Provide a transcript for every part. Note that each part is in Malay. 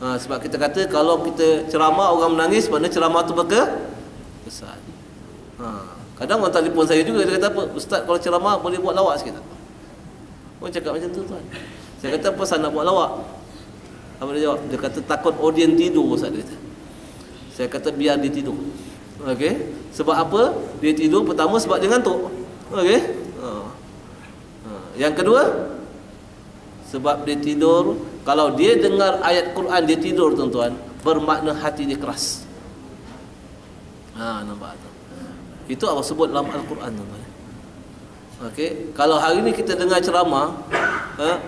Sebab kita kata kalau kita ceramah orang menangis, maknanya ceramah tu berkesan. Kadang orang telefon saya juga, dia kata apa, ustaz kalau ceramah boleh buat lawak sikit tak? Orang cakap macam tu tuan. Saya kata apa nak buat lawak? Apa dia jawab? Dia kata takut audiens tidur, ustaz dia kata. Saya kata biar dia tidur. Okey. Sebab apa? Dia tidur pertama sebab dia ngantuk. Okey. Yang kedua, sebab dia tidur, kalau dia dengar ayat Quran dia tidur tuan-tuan, bermakna hati dia keras. Nampak tak? Itu Allah sebut dalam Al-Quran tuan-tuan. Okey, kalau hari ni kita dengar ceramah,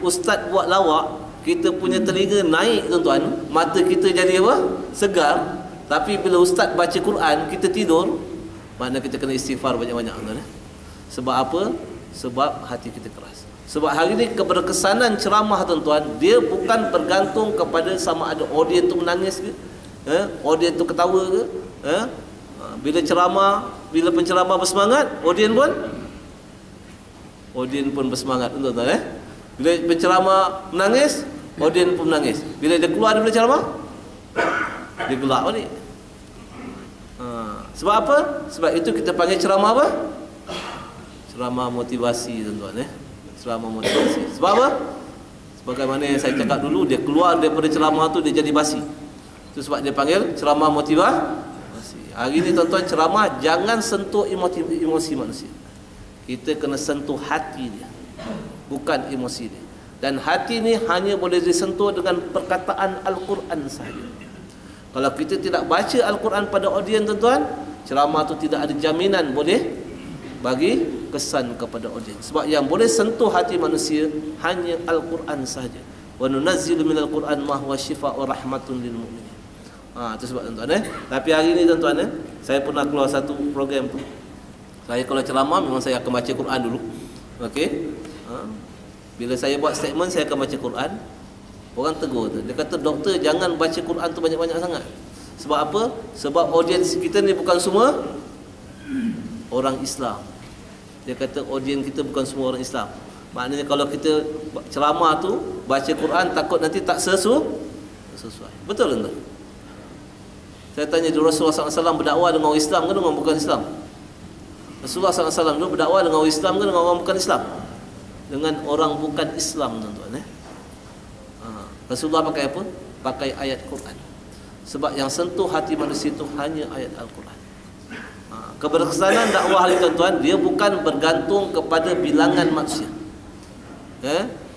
ustaz buat lawak, kita punya telinga naik tuan-tuan, mata kita jadi apa? Segar. Tapi bila ustaz baca Quran, kita tidur, makna kita kena istighfar banyak-banyak tuan-tuan. Sebab apa? Sebab hati kita keras. Sebab hari ni keberkesanan ceramah tuan-tuan, dia bukan bergantung kepada sama ada audiens tu menangis ke, audiens tu ketawa ke, bila ceramah, bila penceramah bersemangat, audiens pun bersemangat tuan-tuan. Bila penceramah menangis, audiens pun menangis. Bila dia keluar daripada ceramah, dia gelak balik. Sebab apa? Sebab itu kita panggil ceramah apa? Ceramah motivasi tuan-tuan. Ceramah motivasi. Sebab apa? Sebagaimana yang saya cakap dulu, dia keluar daripada ceramah tu dia jadi basi. Itu sebab dia panggil ceramah motivasi. Hari ni tuan-tuan, ceramah jangan sentuh emosi manusia. Kita kena sentuh hati dia, bukan emosi dia. Dan hati ni hanya boleh disentuh dengan perkataan Al-Quran sahaja. Kalau kita tidak baca Al-Quran pada audiens tuan-tuan, ceramah tu tidak ada jaminan boleh bagi kesan kepada audiens. Sebab yang boleh sentuh hati manusia hanya Al-Quran sahaja. Wa nunazzilu minal Quran ma huwa syifaa'ur rahmatun lil mu'minin. Itu sebab tuan-tuan. Tapi hari ni tuan-tuan, saya pernah keluar satu program tu. Saya kalau ceramah memang saya akan baca Quran dulu. Okey. Bila saya buat statement, saya akan baca Quran. Orang tegur tu. Dia kata, doktor jangan baca Quran tu banyak-banyak sangat. Sebab apa? Sebab audiens kita ni bukan semua orang Islam. Dia kata audiens kita bukan semua orang Islam. Maknanya kalau kita ceramah tu baca Quran, takut nanti tak sesuai. Betul tak? Saya tanya dulu, Rasulullah SAW berdakwah dengan orang Islam ke dengan bukan Islam? Rasulullah SAW dulu berdakwah dengan orang Islam ke dengan orang bukan Islam? Dengan orang bukan Islam tuan-tuan. Rasulullah pakai apa? Pakai ayat Quran. Sebab yang sentuh hati manusia itu hanya ayat Al-Quran. Keberkesanan dakwah ni tuan-tuan, dia bukan bergantung kepada bilangan manusia.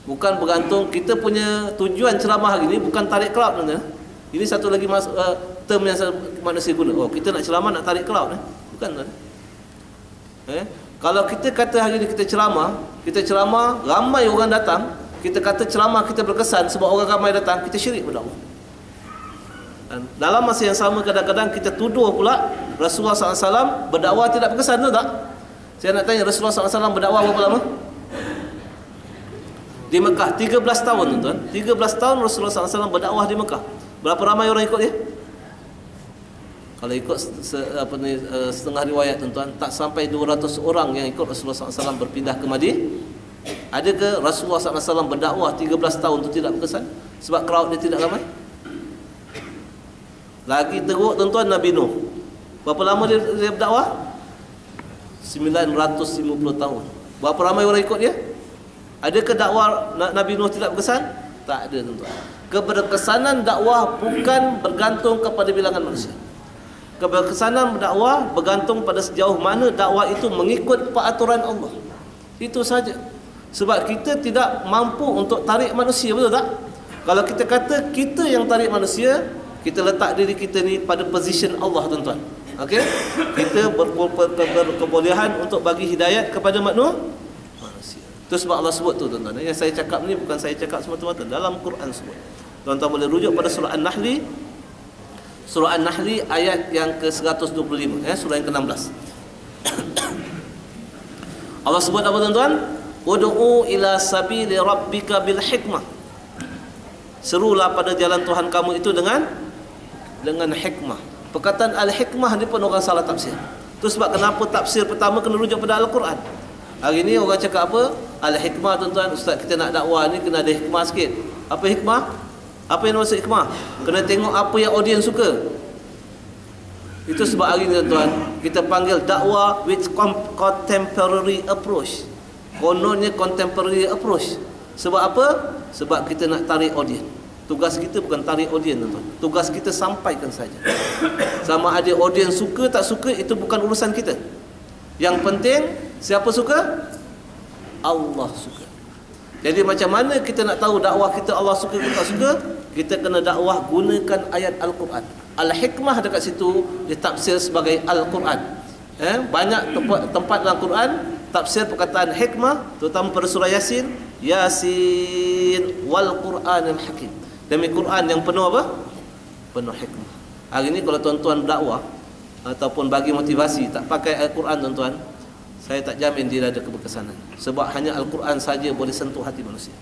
Bukan bergantung, kita punya tujuan ceramah hari ni bukan tarik crowd tuan-tuan. Ini satu lagi term yang manusia guna. Oh, kita nak ceramah nak tarik crowd bukan tuan. Kalau kita kata hari ni kita ceramah ramai orang datang, kita kata ceramah kita berkesan sebab orang ramai datang, kita syirik berdakwah. Dan dalam masa yang sama kadang-kadang kita tuduh pula Rasulullah SAW berdakwah tidak berkesan, betul tak? Saya nak tanya, Rasulullah SAW berdakwah berapa lama? Di Mekah 13 tahun tuan-tuan. 13 tahun Rasulullah SAW berdakwah di Mekah. Berapa ramai orang ikut dia? Kalau ikut setengah riwayat tuan-tuan, tak sampai 200 orang yang ikut Rasulullah SAW berpindah ke Madinah. Adakah Rasulullah SAW berdakwah 13 tahun itu tidak berkesan? Sebab crowd dia tidak ramai? Lagi teruk tuan-tuan, Nabi Nuh. Berapa lama dia berdakwah? 950 tahun. Berapa ramai orang ikut dia? Adakah dakwah Nabi Nuh tidak berkesan? Tak ada tuan-tuan. Keberkesanan dakwah bukan bergantung kepada bilangan manusia. Keberkesanan dakwah bergantung pada sejauh mana dakwah itu mengikut peraturan Allah. Itu saja. Sebab kita tidak mampu untuk tarik manusia, betul tak? Kalau kita kata kita yang tarik manusia, kita letak diri kita ni pada position Allah tuan-tuan. Okey? Kita berkebolehan untuk bagi hidayat kepada manusia. Itu sebab Allah sebut tu tuan-tuan. Yang saya cakap ni bukan saya cakap semata-mata, dalam Quran sebut. Tuan-tuan boleh rujuk pada surah An-Nahl. Surah An-Nahl ayat yang ke-125, surah yang ke-16. Allah sebut apa tuan-tuan? Ud'u ila sabili rabbika bil hikmah. Serulah pada jalan Tuhan kamu itu dengan hikmah. Perkataan al-hikmah ni pun orang salah tafsir. Itu sebab kenapa tafsir pertama kena rujuk pada Al-Quran. Hari ni orang cakap apa? Al-hikmah tuan-tuan, ustaz kita nak dakwah ni kena ada hikmah sikit. Apa hikmah? Apa yang maksud hikmah? Kena tengok apa yang audiens suka. Itu sebab hari ni tuan, kita panggil dakwah with contemporary approach. Kononnya contemporary approach. Sebab apa? Sebab kita nak tarik audiens. Tugas kita bukan tarik audiens tuan. Tugas kita sampaikan saja. Sama ada audiens suka tak suka itu bukan urusan kita. Yang penting siapa suka? Allah suka. Jadi macam mana kita nak tahu dakwah kita Allah suka ke tak suka? Kita kena dakwah gunakan ayat Al-Quran. Al-hikmah dekat situ ditafsir sebagai Al-Quran. Banyak tempat dalam Quran tafsir perkataan hikmah, terutama pada surah Yasin, Yasin wal Quranil Hakim. Demi Quran yang penuh apa? Penuh hikmah. Hari ni kalau tuan-tuan dakwah ataupun bagi motivasi tak pakai Al-Quran tuan-tuan, saya tak jamin dia ada keberkesanan. Sebab hanya Al-Quran saja boleh sentuh hati manusia.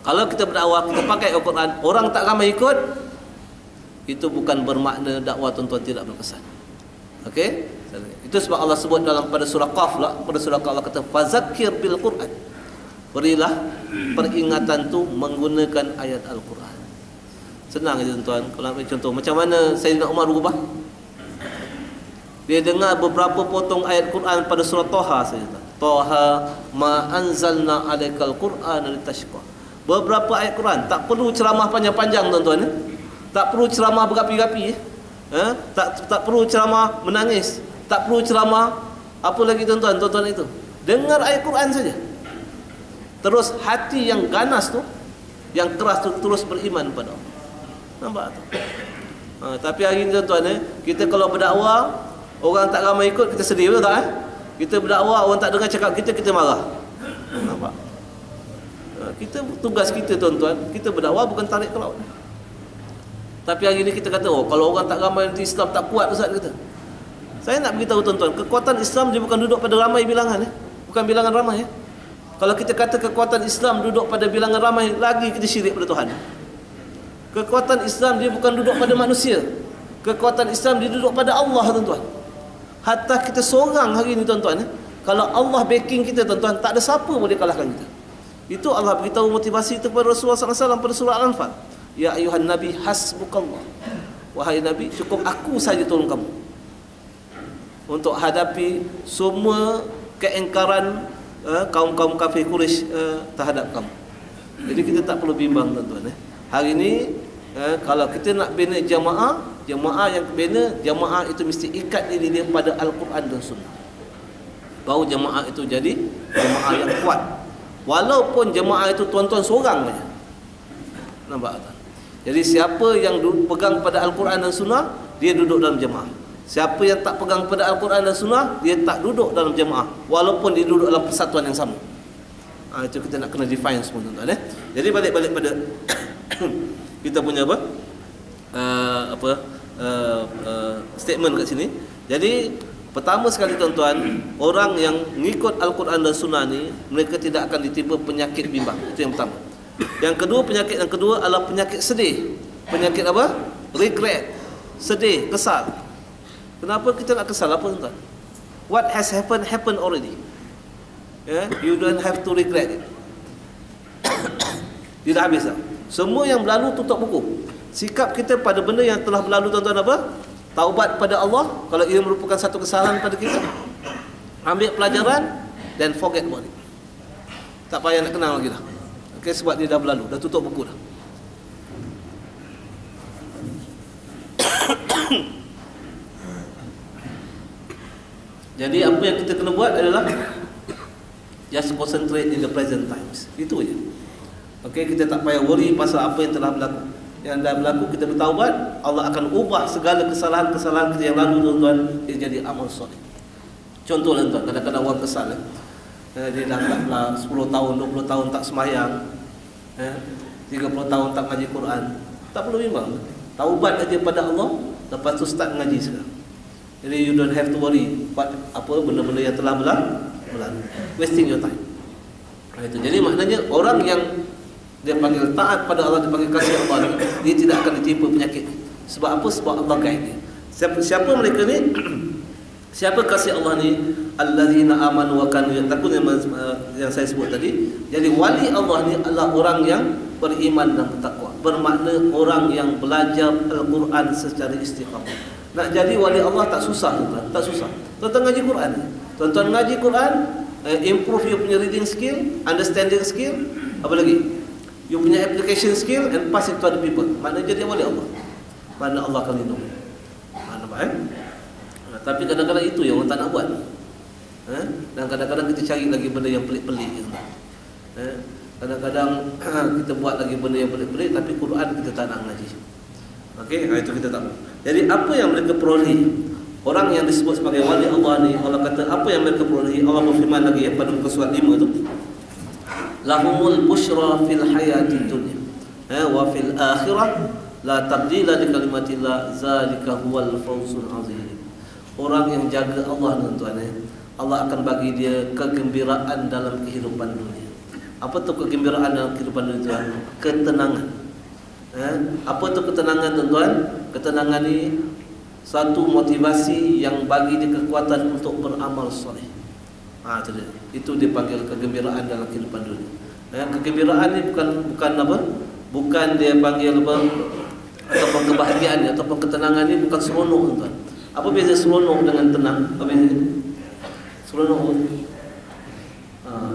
Kalau kita berdakwah, kita pakai Al-Quran, orang tak ramai ikut, itu bukan bermakna dakwah tuan-tuan tidak berkesan. Okey? Itu sebab Allah sebut dalam pada surah Qaf lah, pada surah Qaf Allah kata fazakir bil Quran. Berilah peringatan tu menggunakan ayat Al-Quran. Senang je tuan-tuan. Kalau ambil contoh macam mana Sayyidina Umar berubah? Dia dengar beberapa potong ayat Quran pada surah Taha saja. Taha ma anzalna alaikal Quran litashqa. Beberapa ayat Quran, tak perlu ceramah panjang-panjang tuan-tuan. Tak perlu ceramah berapi-api. Tak perlu ceramah menangis. Tak perlu ceramah apa lagi tuan-tuan itu. Dengar ayat Quran saja. Terus hati yang ganas tu, yang keras tu terus beriman pada Allah. Nampak tu? Tapi hari ni tuan-tuan, kita kalau berdakwah orang tak ramai ikut, kita sedih, betul tak? Kita berdakwah orang tak dengar cakap kita, kita marah. Nampak? Kita tugas kita tuan-tuan, kita berdakwah bukan tarik ke laut. Tapi hari ni kita kata, kalau orang tak ramai nanti Islam tak kuat, Ustaz kata. Saya nak beritahu tuan-tuan, kekuatan Islam dia bukan duduk pada ramai bilangan, bukan bilangan ramai. Kalau kita kata kekuatan Islam duduk pada bilangan ramai, lagi kita syirik pada Tuhan. Kekuatan Islam dia bukan duduk pada manusia. Kekuatan Islam dia duduk pada Allah tuan-tuan. Hatta kita seorang hari ni tuan-tuan, kalau Allah backing kita tuan-tuan, tak ada siapa boleh kalahkan kita. Itu Allah beritahu motivasi itu kepada Rasulullah SAW pada surah Al-Anfal. Ya ayuhan Nabi hasbukallah. Wahai Nabi, cukup aku saja tolong kamu untuk hadapi semua keengkaran kaum-kaum kafir Quraisy terhadap kamu. Jadi kita tak perlu bimbang tuan-tuan. Hari ini kalau kita nak bina jamaah yang bina jamaah itu mesti ikat diri dia pada Al-Quran dan Sunnah. Baru jamaah itu jadi jamaah yang kuat. Walaupun jamaah itu tuan-tuan seorang saja. Nampak tak? Jadi siapa yang pegang pada Al-Quran dan Sunnah, dia duduk dalam jamaah. Siapa yang tak pegang pada Al-Quran dan Sunnah, dia tak duduk dalam jamaah, walaupun dia duduk dalam persatuan yang sama. Itu kita nak kena define semua tuan-tuan. Jadi balik-balik pada kita punya statement kat sini. Jadi pertama sekali tuan-tuan, orang yang mengikut Al-Quran dan Sunnah ni, mereka tidak akan ditimpa penyakit bimbang. Itu yang pertama. Yang kedua, penyakit yang kedua adalah penyakit sedih. Penyakit apa? Regret. Sedih, kesal. Kenapa kita nak kesal? Apa tuan-tuan? What has happened already. You don't have to regret it. Tidak habis tak? Semua yang berlalu tutup buku. Sikap kita pada benda yang telah berlalu tuan-tuan apa? Taubat pada Allah. Kalau ia merupakan satu kesalahan pada kita, ambil pelajaran dan forget about it. Tak payah nak kenal lagi dah. Okay, sebab dia dah berlalu, dah tutup buku dah. Jadi apa yang kita kena buat adalah just concentrate in the present times. Itu je. Okey, kita tak payah worry pasal apa yang telah berlaku. Yang dah berlaku, kita bertaubat, Allah akan ubah segala kesalahan-kesalahan kita yang lalu tuan-tuan, dia jadi amal soleh. Contoh tuan-tuan, kadang-kadang orang kesal dia dah 10 tahun, 20 tahun tak sembahyang, 30 tahun tak ngaji Quran. Tak perlu bimbang. Taubat aja pada Allah, lepas tu start ngaji sekarang. Jadi you don't have to worry apa benda-benda yang telah berlalu. Wasting your time. Itu. Jadi maknanya orang yang dia panggil taat pada Allah, dia panggil kasih Allah, dia tidak akan ditimpa penyakit. Sebab apa? Sebab Allah guide dia. Siapa mereka ni? Siapa kasih Allah ni? Allazina amanu wa kanu yattaqun, yang saya sebut tadi. Jadi wali Allah ni adalah orang yang beriman dan bertakwa. bermakna orang yang belajar Al-Quran secara istiqamah. Nak jadi wali Allah tak susah, tuan. Tak susah. Tuan-tuan ngaji Quran. Tuan-tuan ngaji Quran, improve you punya reading skill, understanding skill, apa lagi? You punya application skill and pass it to other people. Makna jadi wali Allah. Makna Allah akan lindung. Makna apa? Tapi kadang-kadang itu yang orang tak nak buat. Dan kadang-kadang kita cari lagi benda yang pelik-pelik. Kadang-kadang kita buat lagi benda yang pelik-pelik, tapi Quran kita tak nak ngaji. Okey, itu kita tak. Jadi apa yang mereka peroleh? Orang yang disebut sebagai wali Allah ni, Allah kata apa yang mereka peroleh? Allah berfirman lagi pada muka surat 5 tu. Lahumul busyra fil hayatid dunya wa fil akhirah la tabdila li kalimatillah zalika huwal fawzul azim. Orang yang jaga Allah, tuan-tuan, Allah akan bagi dia kegembiraan dalam kehidupan dunia. Apa tu kegembiraan dalam kehidupan dunia, tuan? Ketenangan. Apa tu ketenangan, tuan-tuan? Ketenangan ni satu motivasi yang bagi dia kekuatan untuk beramal soleh. Itu dia. Itu dipanggil kegembiraan dalam kehidupan dunia. Kegembiraan ni bukan apa? Bukan dia panggil apa? Ataupun kebahagiaan ni, ataupun ketenangan ni bukan seronok, tuan. Apa beza seronok dengan tenang? Apa beza? Seronok.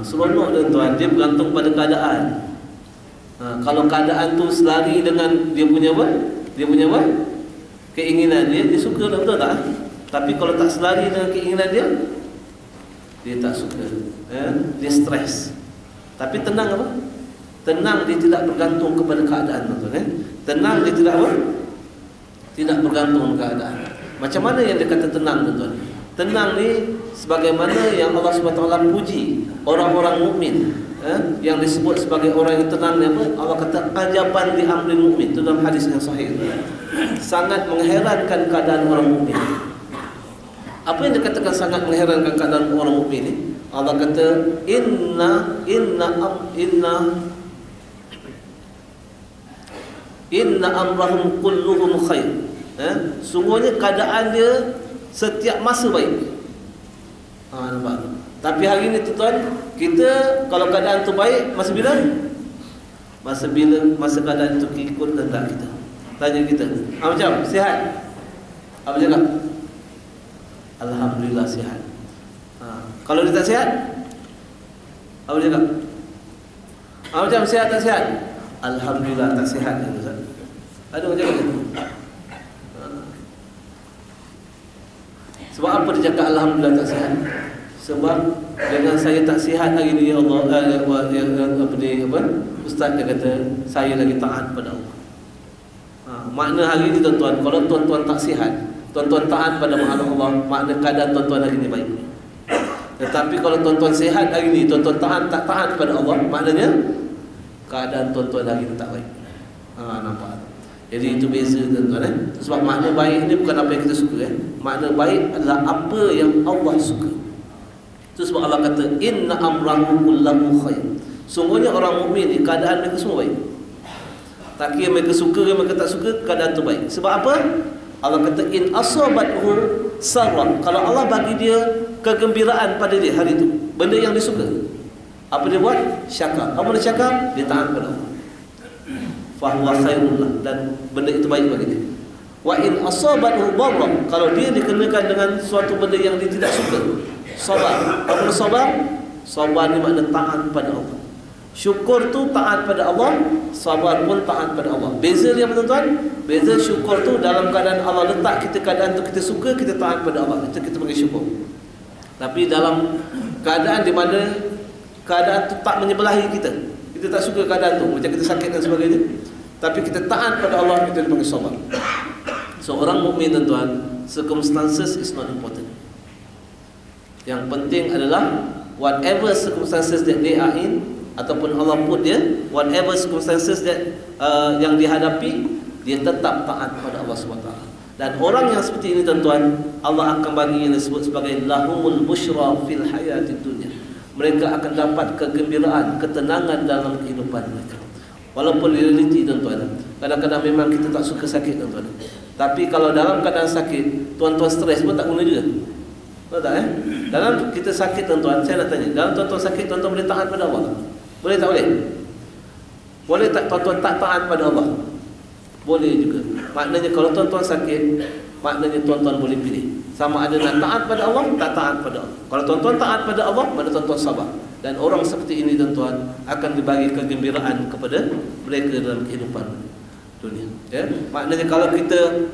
Seronok, tuan, dia bergantung pada keadaan. Kalau keadaan tu selari dengan dia punya apa? Dia punya apa? Keinginan dia suka, betul tak? Tapi kalau tak selari dengan keinginan dia tak suka. Dia stres. Tapi tenang apa? Tenang dia tidak bergantung kepada keadaan, betul. Tenang dia tidak apa? Tidak bergantung keadaan. Macam mana yang dia kata tenang, tuan? Tenang ni sebagaimana yang Allah SWT puji orang-orang mukmin, yang disebut sebagai orang yang tenang ni apa? Allah kata ajaban li amri mukmin. Itu dalam hadis yang sahih. Sangat mengherankan keadaan orang mukmin. Apa yang dikatakan sangat mengherankan keadaan orang mukmin ni? Allah kata inna amrahum kulluhum khair. Sungguhnya keadaan dia setiap masa baik. Nampak? Tapi hari ni, tuan, kita kalau keadaan tu baik, masa bila? Masa keadaan tu ikut kehendak kita. Tanya kita, macam sihat? Apa cakap? Alhamdulillah sihat. Kalau dia tak sihat, apa dia cakap? Macam sihat tak sihat? Alhamdulillah tak sihat. Ada orang cakap gitu. Sebab apa dia cakap Alhamdulillah tak sihat? Sebab dengan saya tak sihat hari ni, ya Allah, Ustaz dia kata saya lagi taat pada Allah. Makna hari ni, tuan-tuan, kalau tuan-tuan tak sihat, tuan-tuan taat pada Allah, makna keadaan tuan-tuan hari ni baik. Tetapi kalau tuan-tuan sihat hari ni, tuan-tuan tak taat pada Allah, maknanya keadaan tuan-tuan hari ni tak baik. Nampak? Jadi itu beza, tuan-tuan. Sebab makna baik ni bukan apa yang kita suka. Makna baik adalah apa yang Allah suka. Itu sebab Allah kata inna amrahu kullahu khair. Sungguhnya orang mukmin ni keadaan mereka semua baik. Tak kira mereka suka ke mereka tak suka, keadaan tu baik. Sebab apa? Allah kata in asabathu sarra. Kalau Allah bagi dia kegembiraan pada dia hari itu, benda yang dia suka, apa dia buat? Syakar. Apa dia syakar? Dia taat pada Allah. Fahuwa khairullah, dan benda itu baik bagi dia. Wa in asabathu dharra. Kalau dia dikenakan dengan suatu benda yang dia tidak suka, sabar. Apa sabar? Sabar ni makna taat pada Allah. Syukur tu taat pada Allah, sabar pun taat pada Allah. Beza dia, tuan-tuan? Beza syukur tu dalam keadaan Allah letak kita keadaan tu kita suka, kita taat pada Allah, kita panggil syukur. Tapi dalam keadaan di mana keadaan tu tak menyebelahi kita, kita tak suka keadaan tu, macam kita sakit dan sebagainya, tapi kita taat pada Allah, kita dipanggil sabar. Seorang mukmin, tuan-tuan, circumstances is not important. Yang penting adalah whatever circumstances that they are in, ataupun Allah put dia, whatever circumstances that yang dihadapi, dia tetap taat pada Allah SWT. Dan orang yang seperti ini, tuan-tuan, Allah akan bagi yang disebut sebagai lahumul busyra fil hayatid dunya. Mereka akan dapat kegembiraan, ketenangan dalam kehidupan mereka. Walaupun realiti, tuan-tuan, kadang-kadang memang kita tak suka sakit, tuan-tuan. Tapi kalau dalam keadaan sakit, tuan-tuan stres pun tak guna juga. Betul tak? Dalam kita sakit, tuan-tuan, saya nak tanya, dalam tuan-tuan sakit, tuan-tuan boleh tahan pada Allah? Boleh tak boleh? Boleh tak tuan-tuan tak taat pada Allah? Boleh juga. Maknanya kalau tuan-tuan sakit, maknanya tuan-tuan boleh pilih. Sama ada nak taat pada Allah, tak taat pada Allah. Kalau tuan-tuan taat pada Allah, mana tuan-tuan sabar. Dan orang seperti ini tuan-tuan akan dibagi kegembiraan kepada mereka dalam kehidupan dunia. Ya? Maknanya kalau kita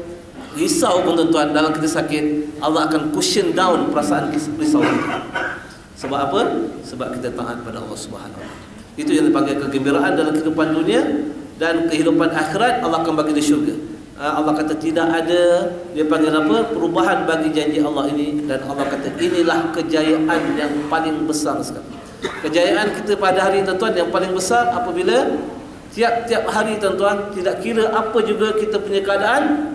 risau pun tuan-tuan, dalam kita sakit, Allah akan cushion down perasaan risau kita. Sebab apa? Sebab kita taat pada Allah Subhanahu Wa Taala. Itu yang dipanggil kegembiraan dalam kehidupan dunia. Dan kehidupan akhirat Allah akan bagi di syurga. Allah kata tidak ada, dia panggil apa, perubahan bagi janji Allah ini. Dan Allah kata inilah kejayaan yang paling besar sekali. Kejayaan kita pada hari tuan-tuan yang paling besar apabila tiap-tiap hari tuan-tuan, tidak kira apa juga kita punya keadaan,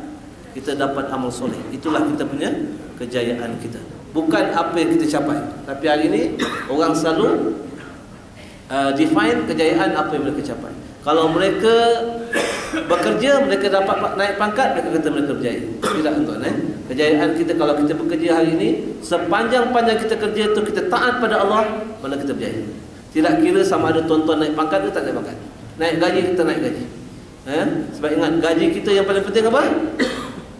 kita dapat amal soleh. Itulah kita punya kejayaan kita. Bukan apa yang kita capai. Tapi hari ini orang selalu define kejayaan apa yang mereka capai. Kalau mereka bekerja, mereka dapat naik pangkat, mereka kata mereka berjaya. Tidak tuan-tuan. Kejayaan kita kalau kita bekerja hari ini, sepanjang-panjang kita kerja itu kita taat pada Allah, mana kita berjaya. Tidak kira sama ada tuan-tuan naik pangkat atau tak naik pangkat. Naik gaji, kita naik gaji. Sebab ingat, gaji kita yang paling penting apa?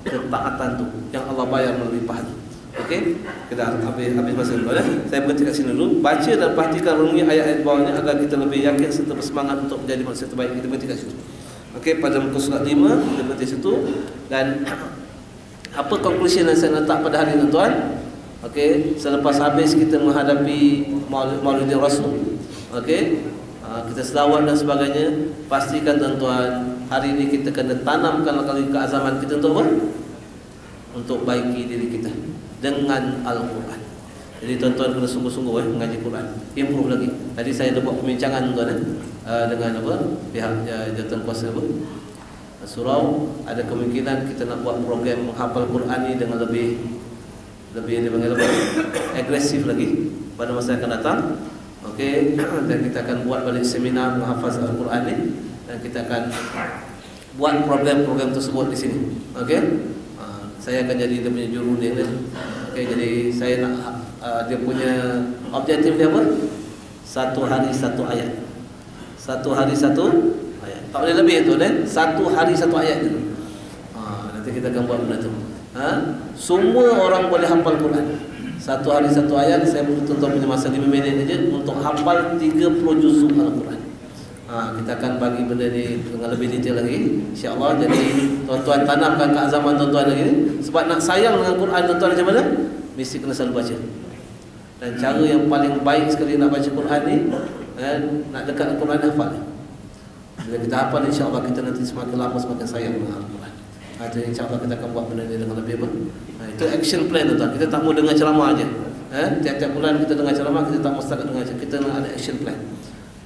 Ketaatan tu yang Allah bayar melalui pahala. Okey, kita habis masa dulu. Saya berhenti kat sini dulu. Baca dan perhatikan renungi ayat-ayat bawahnya agar kita lebih yakin serta bersemangat untuk menjadi manusia terbaik. Kita berhenti kat situ. Okey, pada muka surat 5 kita berhenti situ. Dan apa conclusion yang saya letak pada hari ini tuan? Okey, selepas habis kita menghadapi Maulidin Rasul. Okey, kita selawat dan sebagainya. Pastikan tuan-tuan, hari ini kita kena tanamkan kali keazaman kita untuk apa? Untuk baiki diri kita dengan Al-Quran. Jadi tuan-tuan kena sungguh-sungguh mengaji Quran. Improve lagi. Tadi saya ada buat pembincangan tuan dengan apa? Pihak jawatan kuasa apa? Surau. Ada kemungkinan kita nak buat program menghafal Quran ni dengan lebih dipanggil apa? Agresif lagi pada masa yang akan datang. Okey, dan kita akan buat balik seminar menghafaz Al-Quran ni dan kita akan buat program-program tersebut di sini. Okey. Saya akan jadi dia punya juru dia. Okey, jadi saya nak dia punya objektif dia apa? Satu hari satu ayat. Satu hari satu ayat. Tak boleh lebih tu kan? Satu hari satu ayat je. Nanti kita akan buat benda tu. Semua orang boleh hafal Quran. Satu hari satu ayat. Saya perlu tuan-tuan punya masa 5 minit saja untuk hafal 30 juzuk Al-Quran. Kita akan bagi benda ni dengan lebih detail lagi, insya-Allah. Jadi tuan-tuan tanamkan keazaman tuan-tuan lagi ni. Sebab nak sayang dengan Quran tuan-tuan macam mana? Mesti kena selalu baca. Dan cara yang paling baik sekali nak baca Quran ni, nak dekat Al-Quran, hafal. Bila kita hafal, insya-Allah kita nanti semakin lama semakin sayang dengan Al-Quran. Jadi insya-Allah kita akan buat benda ni dengan lebih apa? Itu action plan tuan-tuan. Kita tak mau dengar ceramah aja. Tiap-tiap bulan kita dengar ceramah, kita tak mau setakat dengar ceramah. Kita nak ada action plan.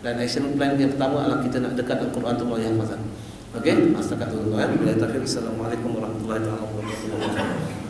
Dan action plan yang pertama adalah kita nak dekat Al-Quran tu melalui hafazan. Okey, setakat tu tuan-tuan. Bila tafsir, assalamualaikum warahmatullahi wabarakatuh.